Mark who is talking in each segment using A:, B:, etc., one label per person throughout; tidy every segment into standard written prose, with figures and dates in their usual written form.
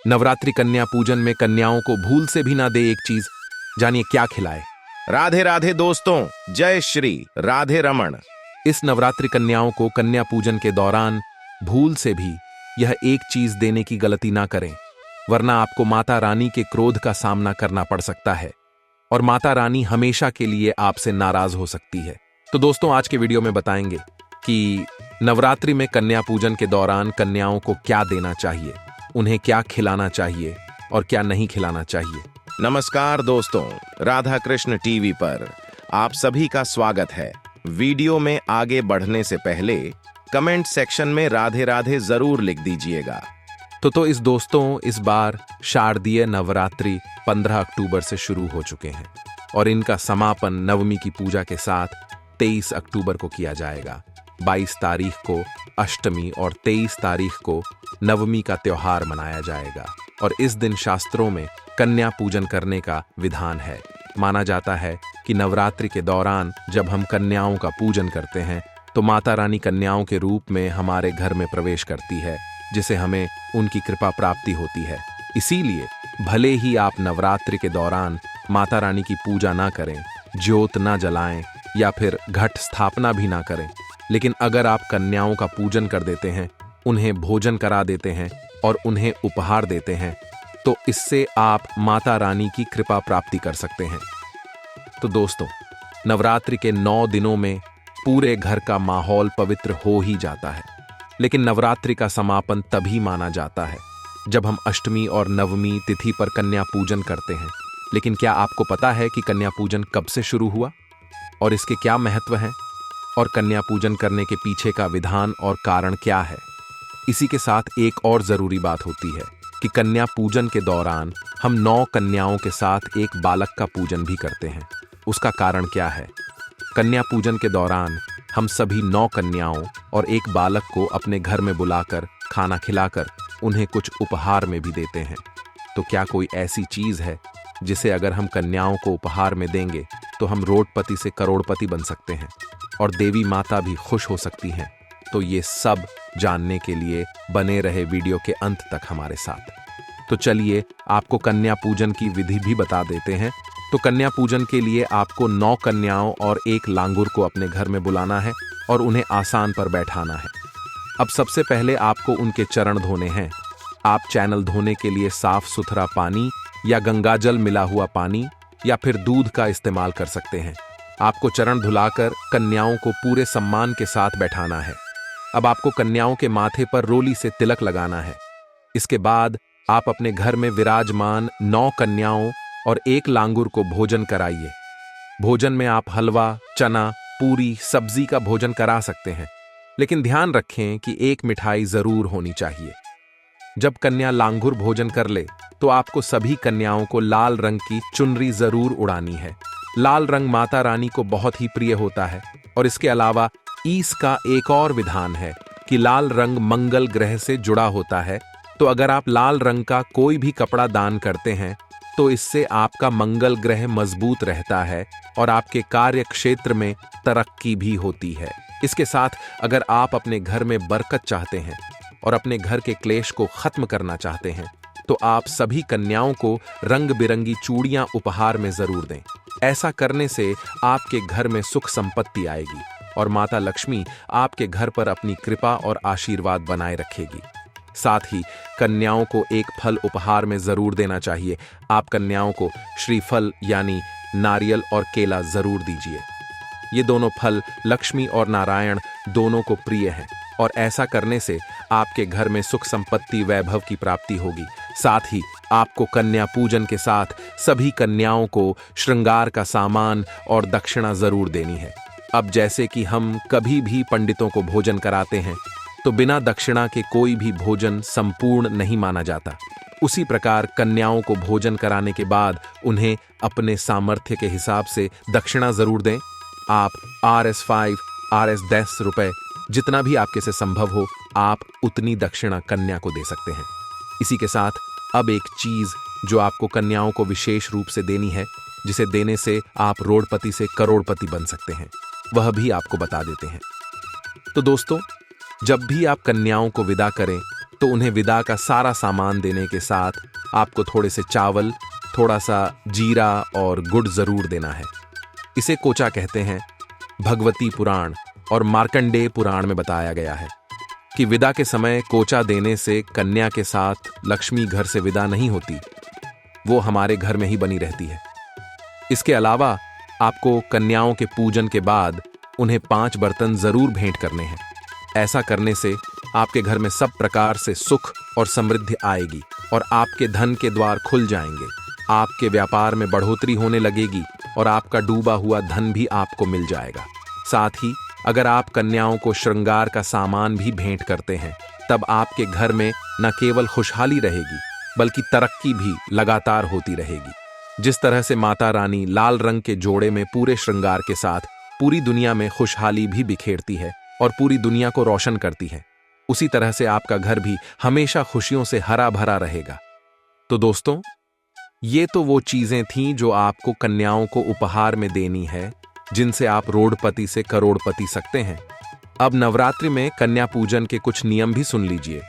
A: नवरात्रि कन्या पूजन में कन्याओं को भूल से भी ना दे एक चीज। जानिए क्या खिलाए।
B: राधे राधे दोस्तों, जय श्री राधे रमण।
A: इस नवरात्रि कन्याओं को कन्या पूजन के दौरान भूल से भी यह एक चीज देने की गलती ना करें, वरना आपको माता रानी के क्रोध का सामना करना पड़ सकता है और माता रानी हमेशा के लिए आपसे नाराज हो सकती है। तो दोस्तों, आज के वीडियो में बताएंगे कि नवरात्रि में कन्या पूजन के दौरान कन्याओं को क्या देना चाहिए, उन्हें क्या खिलाना चाहिए और क्या नहीं खिलाना चाहिए।
B: नमस्कार दोस्तों, राधा कृष्ण टीवी पर आप सभी का स्वागत है। वीडियो में आगे बढ़ने से पहले कमेंट सेक्शन में राधे राधे जरूर लिख दीजिएगा।
A: तो इस दोस्तों, इस बार शारदीय नवरात्रि 15 अक्टूबर से शुरू हो चुके हैं और इनका समापन नवमी की पूजा के साथ 23 अक्टूबर को किया जाएगा। 22 तारीख को अष्टमी और 23 तारीख को नवमी का त्योहार मनाया जाएगा और इस दिन शास्त्रों में कन्या पूजन करने का विधान है। माना जाता है कि नवरात्रि के दौरान जब हम कन्याओं का पूजन करते हैं तो माता रानी कन्याओं के रूप में हमारे घर में प्रवेश करती है, जिसे हमें उनकी कृपा प्राप्ति होती है। इसीलिए भले ही आप नवरात्रि के दौरान माता रानी की पूजा ना करें, ज्योत ना जलाएं या फिर घट स्थापना भी ना करें, लेकिन अगर आप कन्याओं का पूजन कर देते हैं, उन्हें भोजन करा देते हैं और उन्हें उपहार देते हैं, तो इससे आप माता रानी की कृपा प्राप्ति कर सकते हैं। तो दोस्तों, नवरात्रि के 9 दिनों में पूरे घर का माहौल पवित्र हो ही जाता है, लेकिन नवरात्रि का समापन तभी माना जाता है जब हम अष्टमी और नवमी तिथि पर कन्या पूजन करते हैं। लेकिन क्या आपको पता है कि कन्या पूजन कब से शुरू हुआ और इसके क्या महत्व हैं और कन्या पूजन करने के पीछे का विधान और कारण क्या है? इसी के साथ एक और जरूरी बात होती है कि कन्या पूजन के दौरान हम 9 कन्याओं के साथ एक बालक का पूजन भी करते हैं। उसका कारण क्या है? कन्या पूजन के दौरान हम सभी 9 कन्याओं और एक बालक को अपने घर में बुलाकर खाना खिलाकर उन्हें कुछ उपहार में भी देते हैं। तो क्या कोई ऐसी चीज है जिसे अगर हम कन्याओं को उपहार में देंगे तो हम रोडपति से करोड़पति बन सकते हैं और देवी माता भी खुश हो सकती हैं? तो ये सब जानने के लिए बने रहे वीडियो के अंत तक हमारे साथ। तो चलिए आपको कन्या पूजन की विधि भी बता देते हैं। तो कन्या पूजन के लिए आपको 9 कन्याओं और एक लांगुर को अपने घर में बुलाना है और उन्हें आसान पर बैठाना है। अब सबसे पहले आपको उनके चरण धोने हैं। आप चैनल धोने के लिए साफ सुथरा पानी या गंगाजल मिला हुआ पानी या फिर दूध का इस्तेमाल कर सकते हैं। आपको चरण धुलाकर कन्याओं को पूरे सम्मान के साथ बैठाना है। अब आपको कन्याओं के माथे पर रोली से तिलक लगाना है। इसके बाद आप अपने घर में विराजमान 9 कन्याओं और एक लांगुर को भोजन कराइए। भोजन में आप हलवा, चना, पूरी, सब्जी का भोजन करा सकते हैं, लेकिन ध्यान रखें कि एक मिठाई जरूर होनी चाहिए। जब कन्या लांगुर भोजन कर ले तो आपको सभी कन्याओं को लाल रंग की चुनरी जरूर उड़ानी है। लाल रंग माता रानी को बहुत ही प्रिय होता है और इसके अलावा ईस का एक और विधान है कि लाल रंग मंगल ग्रह से जुड़ा होता है। तो अगर आप लाल रंग का कोई भी कपड़ा दान करते हैं तो इससे आपका मंगल ग्रह मजबूत रहता है और आपके कार्य क्षेत्र में तरक्की भी होती है। इसके साथ अगर आप अपने घर में बरकत चाहते हैं और अपने घर के क्लेश को खत्म करना चाहते हैं तो आप सभी कन्याओं को रंग बिरंगी चूड़ियां उपहार में जरूर दें। ऐसा करने से आपके घर में सुख संपत्ति आएगी और माता लक्ष्मी आपके घर पर अपनी कृपा और आशीर्वाद बनाए रखेगी। साथ ही कन्याओं को एक फल उपहार में जरूर देना चाहिए। आप कन्याओं को श्रीफल यानी नारियल और केला जरूर दीजिए। ये दोनों फल लक्ष्मी और नारायण दोनों को प्रिय हैं और ऐसा करने से आपके घर में सुख संपत्ति वैभव की प्राप्ति होगी। साथ ही आपको कन्या पूजन के साथ सभी कन्याओं को श्रृंगार का सामान और दक्षिणा जरूर देनी है। अब जैसे कि हम कभी भी पंडितों को भोजन कराते हैं तो बिना दक्षिणा के कोई भी भोजन संपूर्ण नहीं माना जाता। उसी प्रकार कन्याओं को भोजन कराने के बाद उन्हें अपने सामर्थ्य के हिसाब से दक्षिणा जरूर दें। आप RS5, RS10 रुपए, जितना भी आपके से संभव हो आप उतनी दक्षिणा कन्या को दे सकते हैं। इसी के साथ अब एक चीज जो आपको कन्याओं को विशेष रूप से देनी है, जिसे देने से आप रोडपति से करोड़पति बन सकते हैं, वह भी आपको बता देते हैं। तो दोस्तों, जब भी आप कन्याओं को विदा करें तो उन्हें विदा का सारा सामान देने के साथ आपको थोड़े से चावल, थोड़ा सा जीरा और गुड़ जरूर देना है। इसे कोचा कहते हैं। भगवती पुराण और मार्कंडेय पुराण में बताया गया है कि विदा के समय कोचा देने से कन्या के साथ लक्ष्मी घर से विदा नहीं होती, वो हमारे घर में ही बनी रहती है। इसके अलावा आपको कन्याओं के पूजन के बाद उन्हें 5 बर्तन जरूर भेंट करने हैं। ऐसा करने से आपके घर में सब प्रकार से सुख और समृद्धि आएगी और आपके धन के द्वार खुल जाएंगे। आपके व्यापार में बढ़ोतरी होने लगेगी और आपका डूबा हुआ धन भी आपको मिल जाएगा। साथ ही अगर आप कन्याओं को श्रृंगार का सामान भी भेंट करते हैं, तब आपके घर में न केवल खुशहाली रहेगी बल्कि तरक्की भी लगातार होती रहेगी। जिस तरह से माता रानी लाल रंग के जोड़े में पूरे श्रृंगार के साथ पूरी दुनिया में खुशहाली भी बिखेरती है और पूरी दुनिया को रोशन करती है, उसी तरह से आपका घर भी हमेशा खुशियों से हरा भरा रहेगा। तो दोस्तों, ये तो वो चीजें थीं जो आपको कन्याओं को उपहार में देनी है, जिनसे आप रोडपति से करोड़पति सकते हैं। अब नवरात्रि में कन्या पूजन के कुछ नियम भी सुन लीजिए।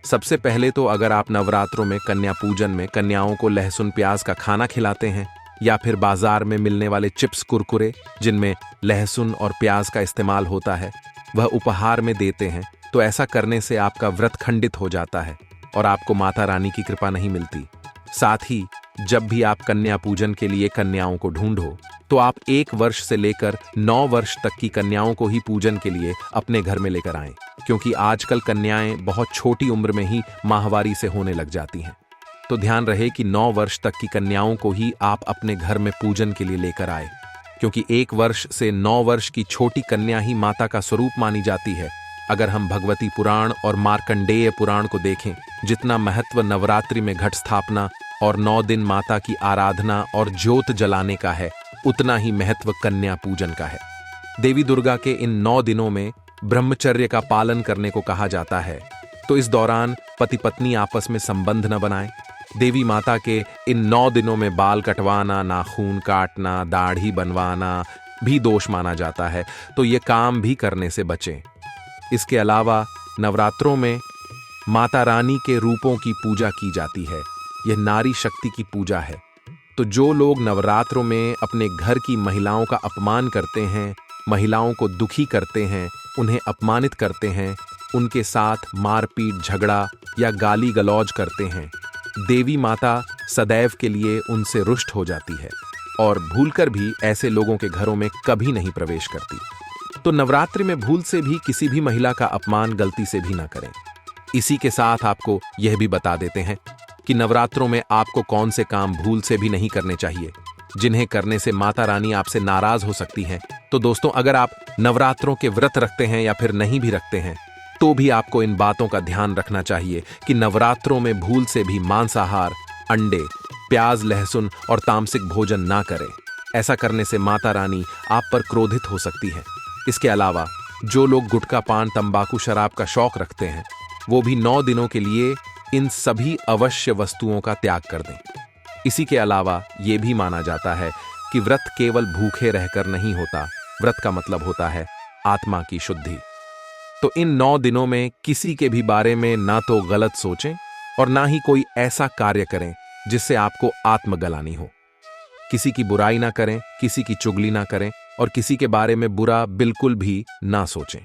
A: सबसे पहले तो अगर आप नवरात्रों में कन्या पूजन में कन्याओं को लहसुन प्याज का खाना खिलाते हैं या फिर बाजार में मिलने वाले चिप्स कुरकुरे जिनमें लहसुन और प्याज का इस्तेमाल होता है, वह उपहार में देते हैं, तो ऐसा करने से आपका व्रत खंडित हो जाता है और आपको माता रानी की कृपा नहीं मिलती। साथ ही जब भी आप कन्या पूजन के लिए कन्याओं को ढूंढो, तो आप 1 वर्ष से लेकर 9 वर्ष तक की कन्याओं को ही पूजन के लिए अपने घर में लेकर आएं, क्योंकि आजकल कन्याएं बहुत छोटी उम्र में ही माहवारी से होने लग जाती हैं। तो ध्यान रहे कि 9 वर्ष तक की कन्याओं को ही आप अपने घर में पूजन के लिए लेकर आए, क्योंकि 1 वर्ष से 9 वर्ष की छोटी कन्या ही माता का स्वरूप मानी जाती है। अगर हम भगवती पुराण और मार्कंडेय पुराण को देखें, जितना महत्व नवरात्रि में घट स्थापना और 9 दिन माता की आराधना और ज्योत जलाने का है, उतना ही महत्व कन्या पूजन का है। देवी दुर्गा के इन 9 दिनों में ब्रह्मचर्य का पालन करने को कहा जाता है, तो इस दौरान पति पत्नी आपस में संबंध न बनाएं। देवी माता के इन 9 दिनों में बाल कटवाना, नाखून काटना, दाढ़ी बनवाना भी दोष माना जाता है, तो ये काम भी करने से बचें। इसके अलावा नवरात्रों में माता रानी के रूपों की पूजा की जाती है। यह नारी शक्ति की पूजा है। तो जो लोग नवरात्रों में अपने घर की महिलाओं का अपमान करते हैं, महिलाओं को दुखी करते हैं, उन्हें अपमानित करते हैं, उनके साथ मारपीट, झगड़ा या गाली गलौज करते हैं, देवी माता सदैव के लिए उनसे रुष्ट हो जाती है और भूलकर भी ऐसे लोगों के घरों में कभी नहीं प्रवेश करती। तो नवरात्रि में भूल से भी किसी भी महिला का अपमान गलती से भी ना करें। इसी के साथ आपको यह भी बता देते हैं कि नवरात्रों में आपको कौन से काम भूल से भी नहीं करने चाहिए, जिन्हें करने से माता रानी आपसे नाराज हो सकती हैं। तो दोस्तों, अगर आप नवरात्रों के व्रत रखते हैं या फिर नहीं भी रखते हैं, तो भी आपको इन बातों का ध्यान रखना चाहिए कि नवरात्रों में भूल से भी मांसाहार, अंडे, प्याज, लहसुन और तामसिक भोजन ना करें। ऐसा करने से माता रानी आप पर क्रोधित हो सकती है। इसके अलावा जो लोग गुटखा, पान, तंबाकू, शराब का शौक रखते हैं, वो भी 9 दिनों के लिए इन सभी अवश्य वस्तुओं का त्याग कर दें। इसी के अलावा ये भी माना जाता है कि व्रत केवल भूखे रहकर नहीं होता। व्रत का मतलब होता है आत्मा की शुद्धि। तो इन 9 दिनों में किसी के भी बारे में ना तो गलत सोचें और ना ही कोई ऐसा कार्य करें जिससे आपको आत्मग्लानि हो। किसी की बुराई ना करें, किसी की चुगली ना करें और किसी के बारे में बुरा बिल्कुल भी ना सोचें।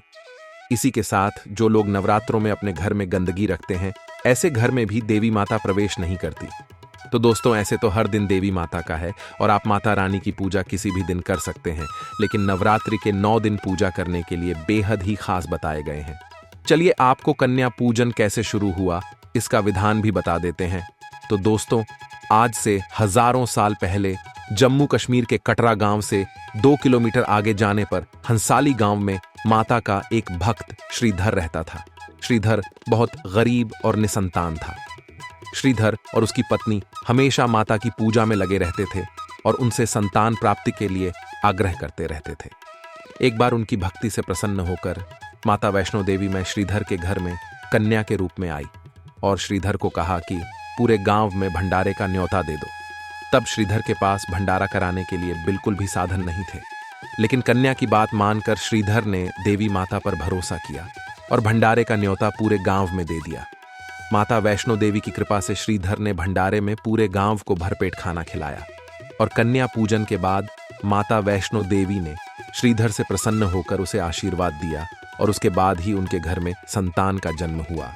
A: इसी के साथ जो लोग नवरात्रों में अपने घर में गंदगी रखते हैं, ऐसे घर में भी देवी माता प्रवेश नहीं करती। तो दोस्तों, ऐसे तो हर दिन देवी माता का है और आप माता रानी की पूजा किसी भी दिन कर सकते हैं, लेकिन नवरात्रि के 9 दिन पूजा करने के लिए बेहद ही खास बताए गए हैं। चलिए आपको कन्या पूजन कैसे शुरू हुआ, इसका विधान भी बता देते हैं। तो दोस्तों, आज से हजारों साल पहले जम्मू कश्मीर के कटरा गांव से 2 किलोमीटर आगे जाने पर हंसाली गांव में माता का एक भक्त श्रीधर रहता था। श्रीधर बहुत गरीब और निसंतान था। श्रीधर और उसकी पत्नी हमेशा माता की पूजा में लगे रहते थे और उनसे संतान प्राप्ति के लिए आग्रह करते रहते थे। एक बार उनकी भक्ति से प्रसन्न होकर माता वैष्णो देवी में श्रीधर के घर में कन्या के रूप में आई और श्रीधर को कहा कि पूरे गांव में भंडारे का न्योता दे दो। तब श्रीधर के पास भंडारा कराने के लिए बिल्कुल भी साधन नहीं थे, लेकिन कन्या की बात मानकर श्रीधर ने देवी माता पर भरोसा किया और भंडारे का न्योता पूरे गांव में दे दिया। माता वैष्णो देवी की कृपा से श्रीधर ने भंडारे में पूरे गांव को भरपेट खाना खिलाया और कन्या पूजन के बाद माता वैष्णो देवी ने श्रीधर से प्रसन्न होकर उसे आशीर्वाद दिया और उसके बाद ही उनके घर में संतान का जन्म हुआ।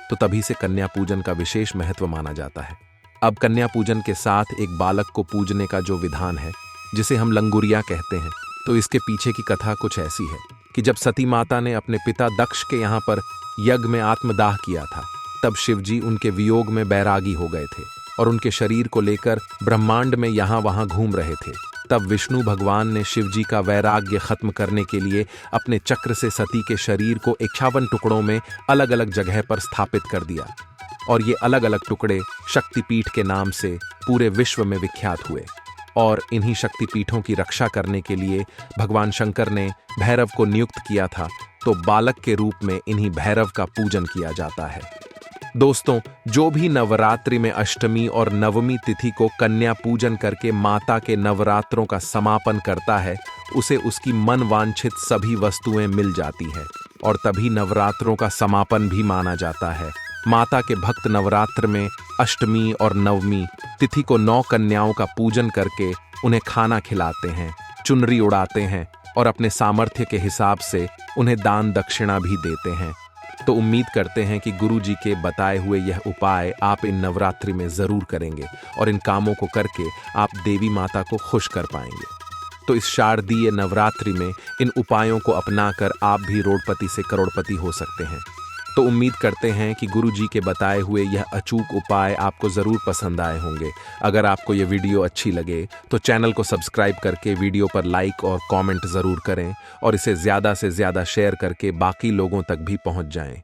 A: तो तभी से कन्या पूजन का विशेष महत्व माना जाता है। अब कन्या पूजन के साथ एक बालक को पूजने का जो विधान है, जिसे हम लंगुरिया कहते हैं, तो इसके पीछे की कथा कुछ ऐसी है कि जब सती माता ने अपने पिता दक्ष के यहाँ पर यज्ञ में आत्मदाह किया था, तब शिवजी उनके वियोग में बैरागी हो गए थे और उनके शरीर को लेकर ब्रह्मांड में यहाँ वहाँ घूम रहे थे। तब विष्णु भगवान ने शिवजी का वैराग्य खत्म करने के लिए अपने चक्र से सती के शरीर को 51 टुकड़ों में अलग अलग जगह पर स्थापित कर दिया और ये अलग अलग टुकड़े शक्तिपीठ के नाम से पूरे विश्व में विख्यात हुए। और इन्हीं शक्तिपीठों की रक्षा करने के लिए भगवान शंकर ने भैरव को नियुक्त किया था, तो बालक के रूप में इन्हीं भैरव का पूजन किया जाता है। दोस्तों, जो भी नवरात्रि में अष्टमी और नवमी तिथि को कन्या पूजन करके माता के नवरात्रों का समापन करता है, उसे उसकी मन वांछित सभी वस्तुएं मिल जाती हैं और तभी नवरात्रों का समापन भी माना जाता है। माता के भक्त नवरात्र में अष्टमी और नवमी तिथि को 9 कन्याओं का पूजन करके उन्हें खाना खिलाते हैं, चुनरी उड़ाते हैं और अपने सामर्थ्य के हिसाब से उन्हें दान दक्षिणा भी देते हैं। तो उम्मीद करते हैं कि गुरु जी के बताए हुए यह उपाय आप इन नवरात्रि में जरूर करेंगे और इन कामों को करके आप देवी माता को खुश कर पाएंगे। तो इस शारदीय नवरात्रि में इन उपायों को अपनाकर आप भी रोडपति से करोड़पति हो सकते हैं। तो उम्मीद करते हैं कि गुरु जी के बताए हुए यह अचूक उपाय आपको ज़रूर पसंद आए होंगे। अगर आपको यह वीडियो अच्छी लगे तो चैनल को सब्सक्राइब करके वीडियो पर लाइक और कमेंट ज़रूर करें और इसे ज़्यादा से ज़्यादा शेयर करके बाकी लोगों तक भी पहुंच जाएं।